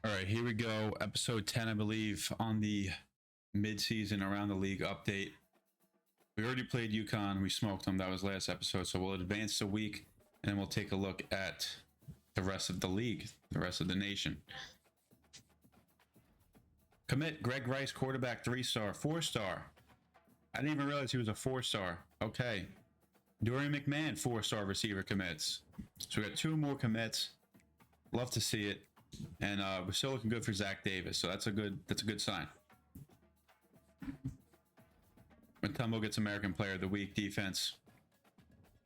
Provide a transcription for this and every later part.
All right, here we go. Episode 10, I believe, on the mid-season around the league update. We already played UConn. We smoked them. That was last episode. So we'll advance a week and then we'll take a look at the rest of the league, the rest of the nation. Commit Greg Rice, quarterback, 3-star, 4-star. I didn't even realize he was a 4-star. Okay. Dorian McMahon, 4-star receiver commits. So we got 2 more commits. Love to see it. And we're still looking good for Zach Davis, so that's a good sign. Matumbo gets American Player of the Week defense.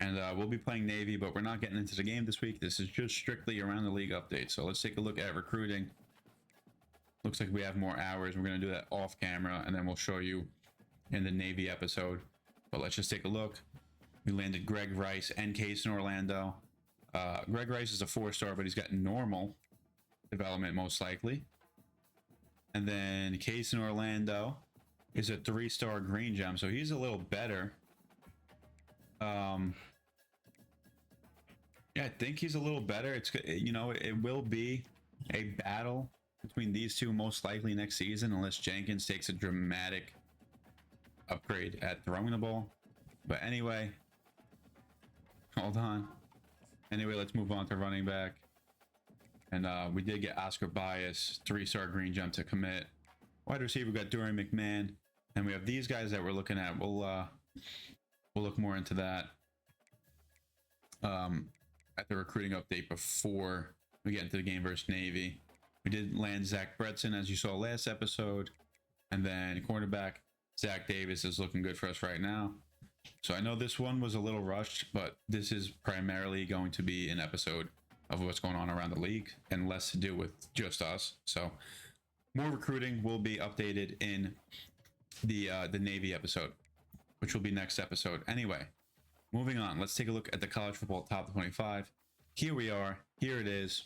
And we'll be playing Navy, but we're not getting into the game this week. This is just strictly around the league update. So let's take a look at recruiting. Looks like we have more hours. We're going to do that off camera, and then we'll show you in the Navy episode. But let's just take a look. We landed Greg Rice and Case in Orlando. Greg Rice is a 4-star, but he's got normal development most likely. And then Case in Orlando is a 3-star green gem, so he's a little better. Yeah, I think he's a little better. It's, you know, it will be a battle between these two most likely next season, unless Jenkins takes a dramatic upgrade at throwing the ball. But anyway, hold on. Anyway, let's move on to running back. And we did get Oscar Bias, 3-star green gem to commit. Wide receiver, we got Dorian McMahon. And we have these guys that we're looking at. We'll look more into that at the recruiting update before we get into the game versus Navy. We did land Zach Bretson, as you saw last episode. And then cornerback, Zach Davis is looking good for us right now. So I know this one was a little rushed, but this is primarily going to be an episode of what's going on around the league and less to do with just us. So more recruiting will be updated in the Navy episode, which will be next episode. Anyway, moving on. Let's take a look at the college football top 25. Here we are. Here it is.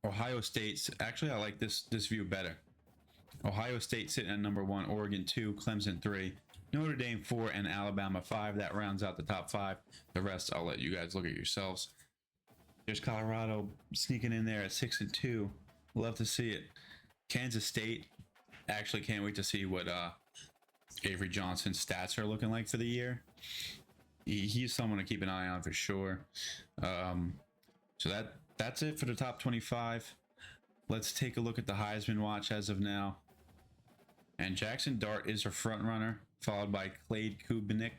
Ohio State's actually, I like this view better. Ohio State sitting at number 1, Oregon 2, Clemson 3, Notre Dame 4, and Alabama 5. That rounds out the top 5. The rest I'll let you guys look at yourselves. There's Colorado sneaking in there at 6 and 2. Love to see it. Kansas State. Actually can't wait to see what Avery Johnson's stats are looking like for the year. He's someone to keep an eye on for sure. So that's it for the top 25. Let's take a look at the Heisman watch as of now. And Jackson Dart is a front runner, followed by Clade Klubnik,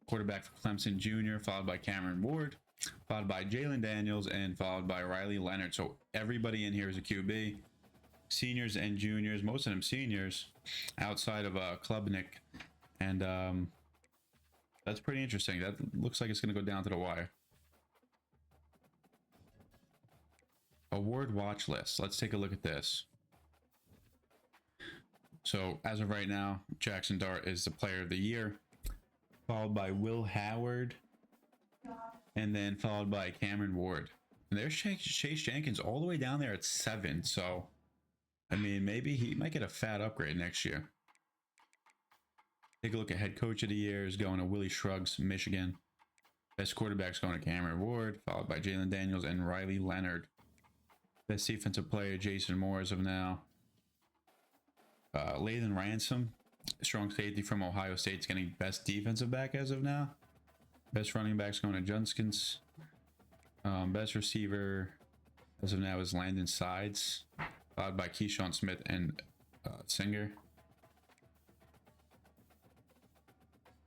quarterback for Clemson Jr., followed by Cameron Ward, followed by Jalen Daniels, and followed by Riley Leonard. So everybody in here is a QB. Seniors and juniors, most of them seniors, outside of Klubnik. And that's pretty interesting. That looks like it's going to go down to the wire. Award watch list. Let's take a look at this. So as of right now, Jackson Dart is the player of the year, followed by Will Howard, and then followed by Cameron Ward. And there's Chase Jenkins all the way down there at 7. So, I mean, maybe he might get a fat upgrade next year. Take a look at head coach of the year is going to Willie Shrugs, Michigan. Best quarterback's going to Cameron Ward, followed by Jalen Daniels and Riley Leonard. Best defensive player, Jason Moore as of now. Lathan Ransom, strong safety from Ohio State's getting best defensive back as of now. Best running back's going to Jenkins. Best receiver as of now is Landon Sides, followed by Keyshawn Smith and Singer.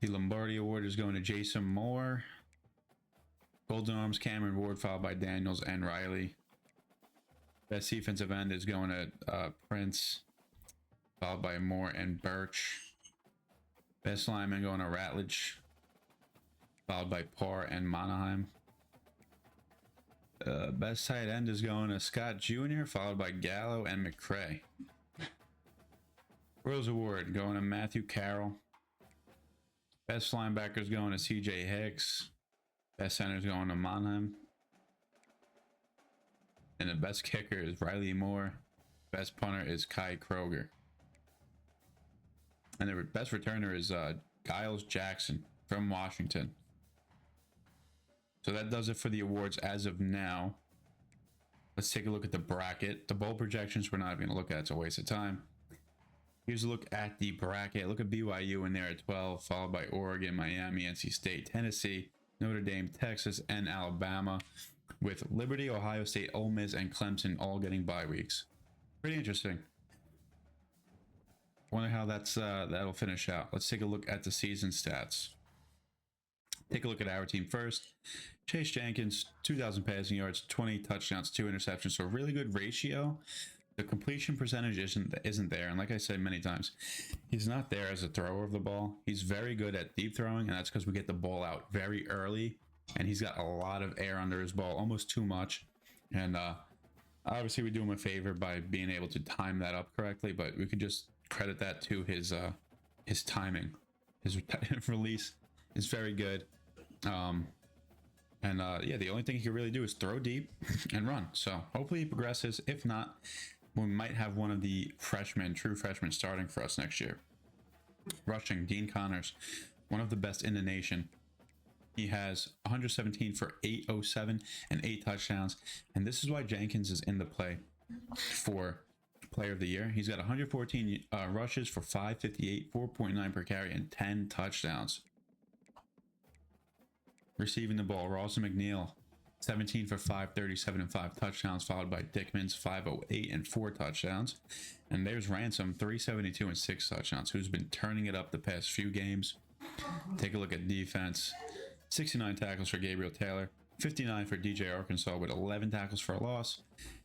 The Lombardi Award is going to Jason Moore. Golden Arms, Cameron Ward, followed by Daniels and Riley. Best defensive end is going to Prince, followed by Moore and Birch. Best lineman going to Ratledge, followed by Parr and Monaheim. Best tight end is going to Scott Jr., followed by Gallo and McCray. Rose Award going to Matthew Carroll. Best linebacker is going to CJ Hicks. Best center is going to Monaheim. And the best kicker is Riley Moore. Best punter is Kai Kroger. And the best returner is Giles Jackson from Washington. So that does it for the awards as of now. Let's Let's take a look at the bracket. The bowl projections we're not even gonna look at, it's a waste of time. Here's a look at the bracket. Look at BYU in there at 12, followed by Oregon, Miami, NC State, Tennessee, Notre Dame, Texas, and Alabama, with Liberty, Ohio State, Ole Miss, and Clemson all getting bye weeks. Pretty interesting. Wonder how that'll finish out. Let's take a look at the season stats. Take a look at our team first. Chase Jenkins, 2,000 passing yards, 20 touchdowns, 2 interceptions. So a really good ratio. The completion percentage isn't there. And like I said many times, he's not there as a thrower of the ball. He's very good at deep throwing, and that's because we get the ball out very early. And he's got a lot of air under his ball, almost too much. And obviously we do him a favor by being able to time that up correctly, but we could just credit that to his timing. His release is very good. Yeah, the only thing he can really do is throw deep and run. So hopefully he progresses. If not, we might have one of the true freshmen starting for us next year. Rushing, Dean Connors, one of the best in the nation. He has 117 for 807 and 8 touchdowns. And this is why Jenkins is in the play for player of the year. He's got 114 rushes for 558, 4.9 per carry, and 10 touchdowns. Receiving the ball, Rawson McNeil, 17 for 537 and 5 touchdowns, followed by Dickman's 508 and 4 touchdowns. And there's Ransom, 372 and 6 touchdowns, who's been turning it up the past few games. Take a look at defense. 69 tackles for Gabriel Taylor, 59 for DJ Arkansas with 11 tackles for a loss.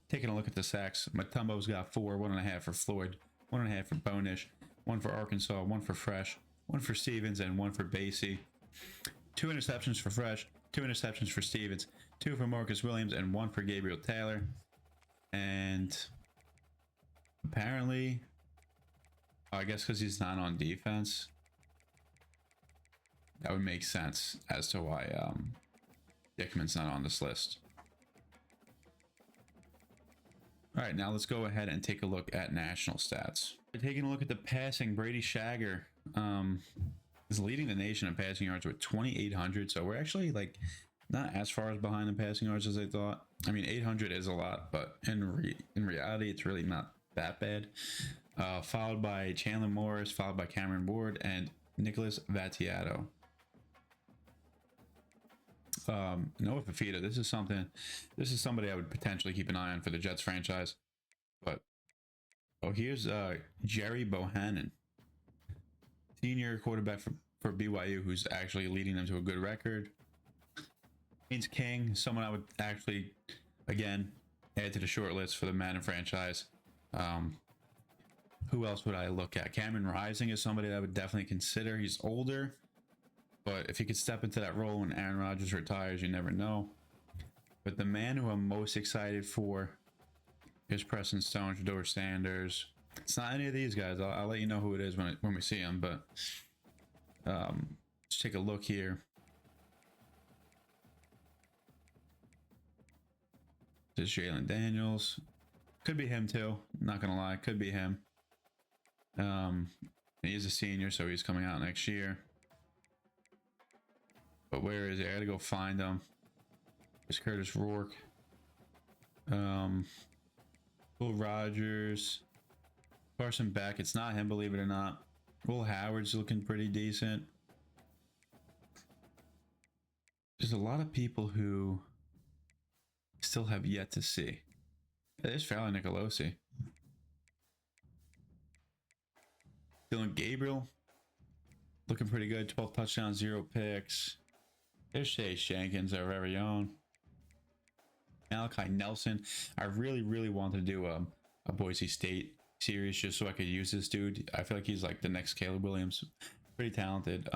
Taking a look at the sacks, Matumbo's got 4, 1.5 for Floyd, 1.5 for Bonish, 1 for Arkansas, 1 for Fresh, 1 for Stevens, and 1 for Basie. 2 interceptions for Fresh, 2 interceptions for Stevens, 2 for Marcus Williams, and 1 for Gabriel Taylor. And apparently, I guess because he's not on defense, that would make sense as to why Dickman's not on this list. All right, now let's go ahead and take a look at national stats. Taking a look at the passing, Brady Shagger is leading the nation in passing yards with 2,800. So we're actually like not as far as behind in passing yards as I thought. I mean, 800 is a lot, but in reality, it's really not that bad. Followed by Chandler Morris, followed by Cameron Ward, and Nicholas Vattiato. Noah Fafita, this is somebody I would potentially keep an eye on for the Jets franchise. But here's Jerry Bohannon, senior quarterback for BYU, who's actually leading them to a good record. Haynes King, someone I would actually again add to the short list for the Madden franchise. Who else would I look at? Cameron Rising is somebody that I would definitely consider. He's older, but if he could step into that role when Aaron Rodgers retires, you never know. But the man who I'm most excited for is Preston Stone, Shador Sanders. It's not any of these guys. I'll let you know who it is when we see them. But let's take a look here. This is Jalen Daniels. Could be him too. Not gonna lie, could be him. He is a senior, so he's coming out next year. But where is he? I gotta go find him. It's Curtis Rourke. Will Rogers. Carson Beck. It's not him, believe it or not. Will Howard's looking pretty decent. There's a lot of people who still have yet to see. There's Fowler Nicolosi. Dylan Gabriel. Looking pretty good. 12 touchdowns, 0 picks. There's Chase Jenkins, our very own. Malachi Nelson. I really wanted to do a Boise State series just so I could use this dude. I feel like he's like the next Caleb Williams. Pretty talented.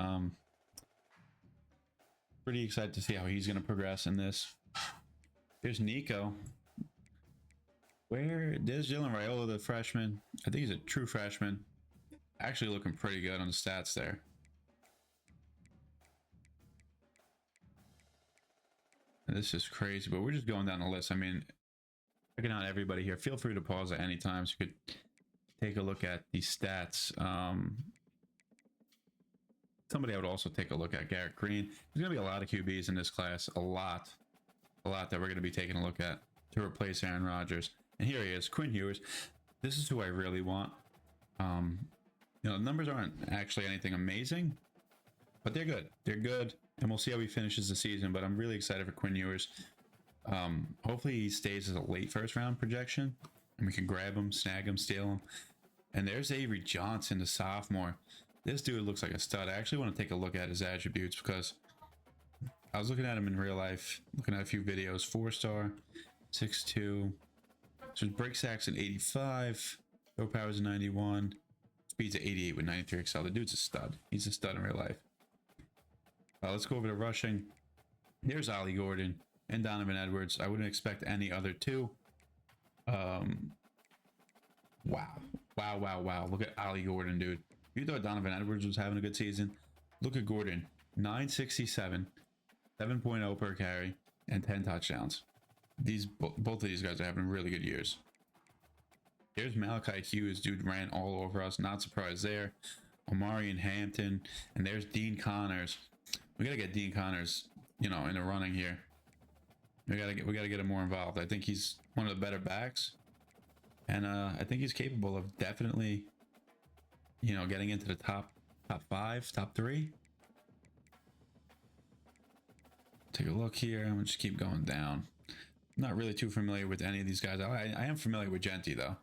Pretty excited to see how he's going to progress in this. There's Nico. There's Dylan Raiola, the freshman. I think he's a true freshman. Actually looking pretty good on the stats there. This is crazy, but we're just going down the list. I mean, checking out everybody here. Feel free to pause at any time so you could take a look at the stats. Somebody I would also take a look at, Garrett Green. There's going to be a lot of QBs in this class. A lot that we're going to be taking a look at. to replace Aaron Rodgers. And here he is, Quinn Ewers. This is who I really want. You know, the numbers aren't actually anything amazing, but they're good. They're good, and we'll see how he finishes the season. But I'm really excited for Quinn Ewers. Hopefully he stays as a late first round projection, and we can grab him, snag him, steal him. And there's Avery Johnson, the sophomore. This dude looks like a stud. I actually want to take a look at his attributes because I was looking at him in real life, looking at a few videos. 4-star, 6'2". So his break sacks at 85, throw powers at 91, speeds at 88 with 93 XL. The dude's a stud. He's a stud in real life. Let's go over to rushing. There's Ollie Gordon and Donovan Edwards. I wouldn't expect any other two. Wow. Look at Ollie Gordon, dude. You thought Donovan Edwards was having a good season. Look at Gordon. 967, 7.0 per carry, and 10 touchdowns. Both of these guys are having really good years. Here's Malachi Hughes. Dude ran all over us. Not surprised there. Omari and Hampton. And there's Dean Connors. We gotta get Dean Connors, you know, in the running here. We gotta get him more involved. I think he's one of the better backs. And I think he's capable of definitely, you know, getting into the top 5, top 3. Take a look here. I'm gonna just keep going down. I'm not really too familiar with any of these guys. I am familiar with Genty though.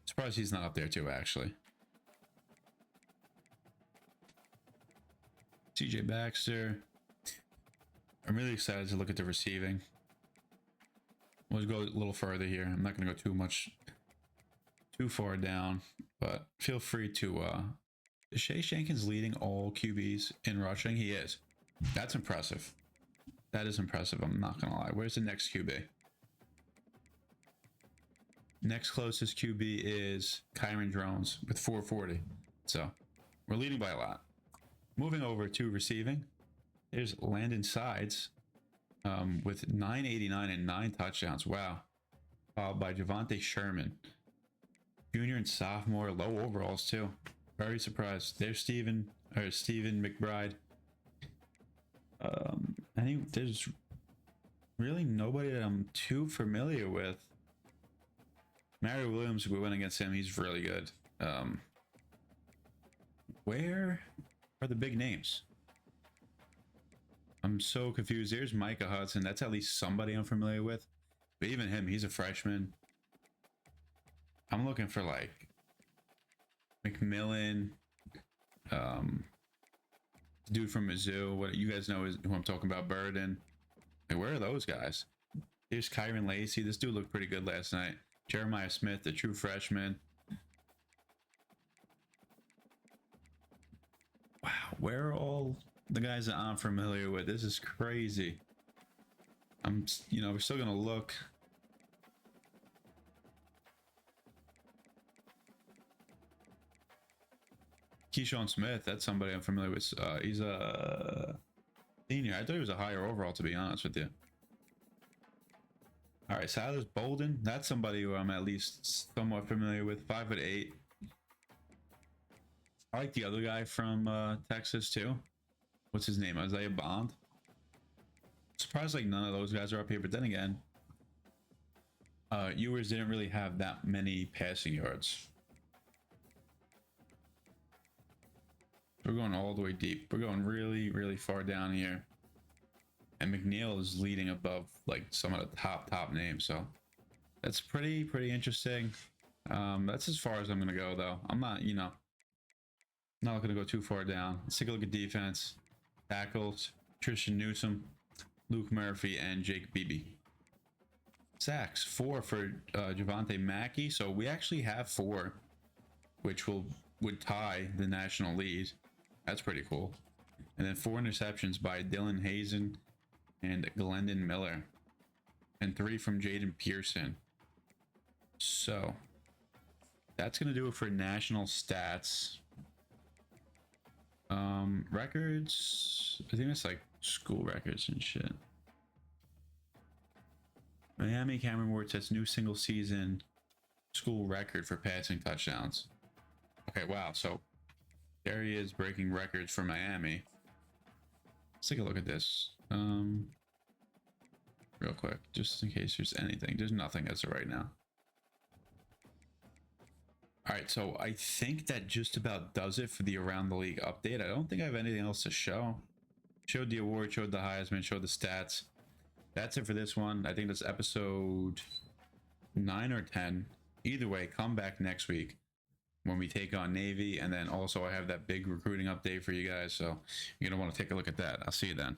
Surprised he's not up there too, actually. CJ Baxter. I'm really excited to look at the receiving. We'll go a little further here. I'm not going to go too far down, but feel free to is Shea Jenkins leading all QBs in rushing? He is. That's impressive. That is impressive. I'm not going to lie. Where's the next QB? Next closest QB is Kyron Drones with 440. So we're leading by a lot. Moving over to receiving, there's Landon Sides with 989 and 9 touchdowns. Wow. Followed by Javonte Sherman, junior and sophomore, low overalls too. Very surprised. There's Stephen McBride. There's really nobody that I'm too familiar with. Mario Williams, we went against him. He's really good. Where are the big names? I'm so confused. There's Micah Hudson. That's at least somebody I'm familiar with. But even him, he's a freshman. I'm looking for like McMillan, dude from Mizzou. What you guys know is who I'm talking about. Burden. Like, where are those guys? Here's Kyron Lacey. This dude looked pretty good last night. Jeremiah Smith, the true freshman. Wow, where are all the guys that I'm familiar with? This is crazy. We're still gonna look. Keyshawn Smith, that's somebody I'm familiar with. He's a senior. I thought he was a higher overall, to be honest with you. All right, Silas Bolden, that's somebody who I'm at least somewhat familiar with. 5'8". I like the other guy from Texas too. What's his name? Isaiah Bond. Surprised like none of those guys are up here, but then again, Ewers didn't really have that many passing yards. We're going all the way deep. We're going really, really far down here. And McNeil is leading above like some of the top names. So that's pretty interesting. That's as far as I'm going to go though. I'm not, not going to go too far down. Let's take a look at defense. Tackles, Tristan Newsome, Luke Murphy, and Jake Beebe. Sacks, 4 for Javonte Mackey. So we actually have 4, which would tie the national lead. That's pretty cool. And then 4 interceptions by Dylan Hazen and Glendon Miller. And 3 from Jaden Pearson. So that's going to do it for national stats. Records, I think it's like school records and shit. Miami, Cameron Ward sets new single season school record for passing touchdowns. Okay, wow. So there he is breaking records for Miami. Let's take a look at this. real quick, just in case there's anything. There's nothing as of right now. All right, so I think that just about does it for the Around the League update. I don't think I have anything else to show. Showed the award, showed the Heisman, showed the stats. That's it for this one. I think that's episode 9 or 10. Either way, come back next week when we take on Navy. And then also I have that big recruiting update for you guys. So you're going to want to take a look at that. I'll see you then.